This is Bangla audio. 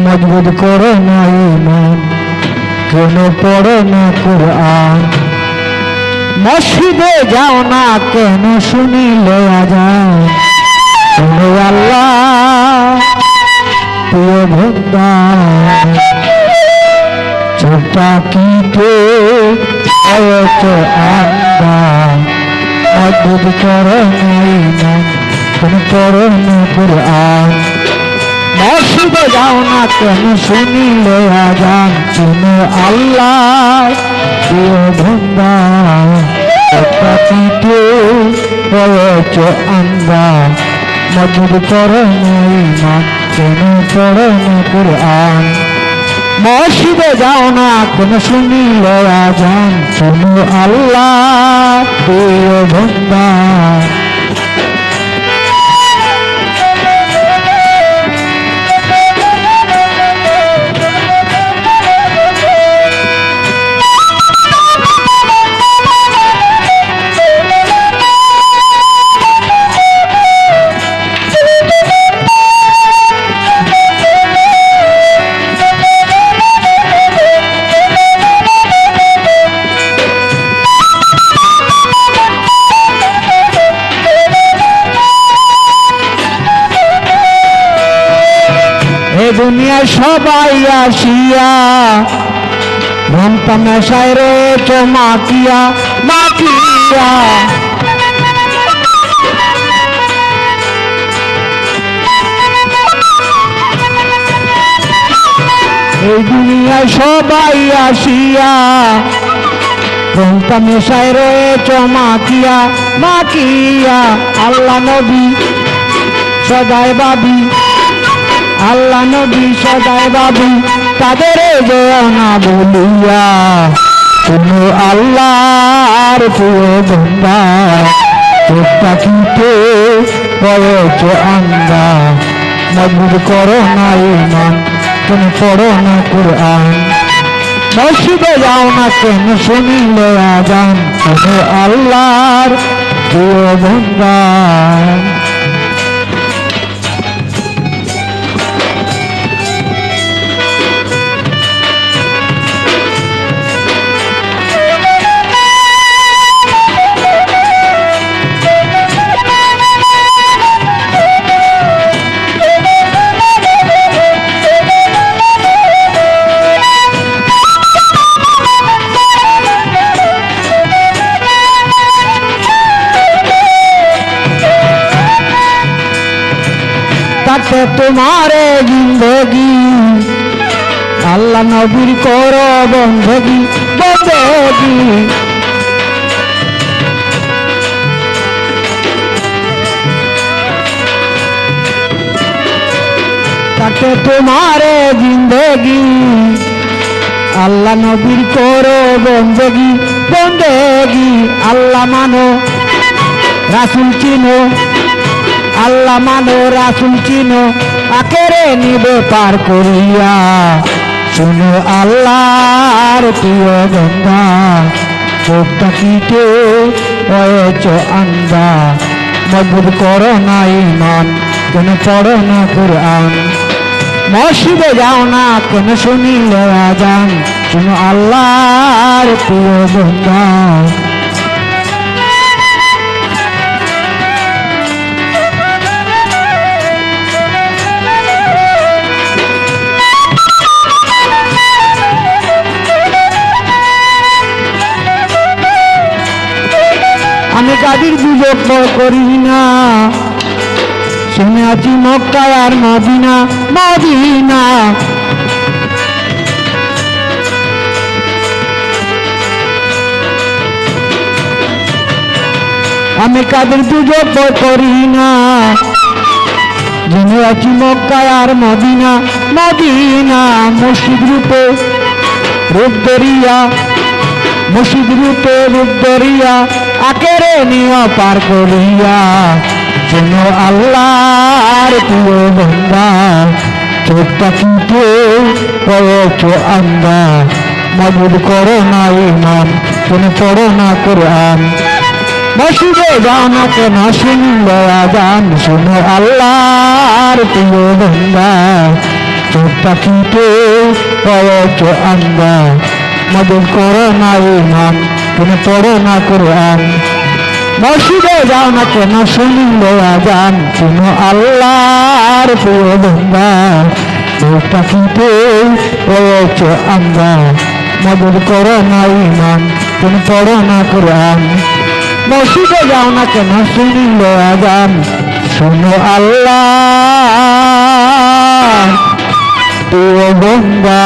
মজবুত করো না ঈমান, কেন পড়ো না কুরআন? মসজিদে যাও না কেন শুনিলে আজান? শোনো আল্লাহ প্রিয় বন্দা, ছোটা কিটে হয়েছে আন্দা, মজবুত করো না ঈমান, কেন পড়ো না কুরআন? মসজিদে যাও না কেন শুনিলে আজান? শোনো আল্লাহ প্রিয় বন্দা, ছোটা কিটে হয়েছে আন্দা, মজবুত করো না ঈমান, কেন পড়ো না কুরআন? মসজিদে যাও না কেন শুনিলে আজান? শোনো আল্লাহ প্রিয় বন্দা। দুনিয়ায় সবাই আসিয়া রং তামাশায় রয়েছ মাতিয়া মাতিয়া, এই দুনিয়ায় সবাই আসিয়া রং তামাশায় রয়েছ মাতিয়া মাতিয়া। আল্লাহ নবী সদাই বাবি, আল্লাহ নবী সদাই বাবু, তাদের যেও না বলিয়া। শোনো আল্লাহর প্রিয় বন্দা, চোখটা কিটে হয়েছ আন্দা, মজবুত করো না ঈমান, কেন পড়ো না কুরআন? মসজিদে যাও না কেন শুনিলে আজান? শোনো আল্লাহর প্রিয় বন্দা। তাতে তোমারে জিন্দগি, আল্লাহ নবীর করো বন্দগি বন্দগি। তাতে তোমারে জিন্দগি, আল্লাহ নবীর করো বন্দগি বন্দগি। আল্লাহ মানো রাসূল চিনো, আল্লাহ মানো রাসূল চিনো, আখেরে নিবে পার করিয়া। শোনো আল্লাহর প্রিয় বন্দা, চোখটা কিটে হয়েছ আন্দা, মজবুত করো না ঈমান, কেন পড়ো না কুরআন? মসজিদে যাও না কেন শুনিলে আজান? শোনো আল্লাহর প্রিয় বন্দা। আমি কাদির গুজব করি না, শুনে আছি মক্কা আর মদিনা মদিনা। আমি কাদির গুজব করি না, শুনে আছি মক্কা আর মদিনা মদিনা। মসজিদ রূপে রূপ ধরিয়া, মসজিদ রূপে রূপ ধরিয়া, আকেরে নিয়া পার করিয়া। শোনো আল্লাহর প্রিয় বন্দা, চোখটা কিটে হয়েছ আন্দা, মজবুত করো না ঈমান, কেন পড়ো না কুরআন? মসজিদে যাও না কেন শুনলে আজান? শোনো আল্লাহর প্রিয় বন্দা, চোখটা পাখিতে হয়েছে আমরা মদের করো না ইমান কেন পড়ো না কোরআন মসজিদে যাও না কেন শুনলে আজান তুমি আল্লাহর প্রিয় বান্দা ওই পাখিতে হয়েছে আমরা মদের করো না ইমান কেন পড়ো না কোরআন মসজিদে যাও না কেন শুনলে আজান শুনো আল্লাহ প্রিয় বান্দা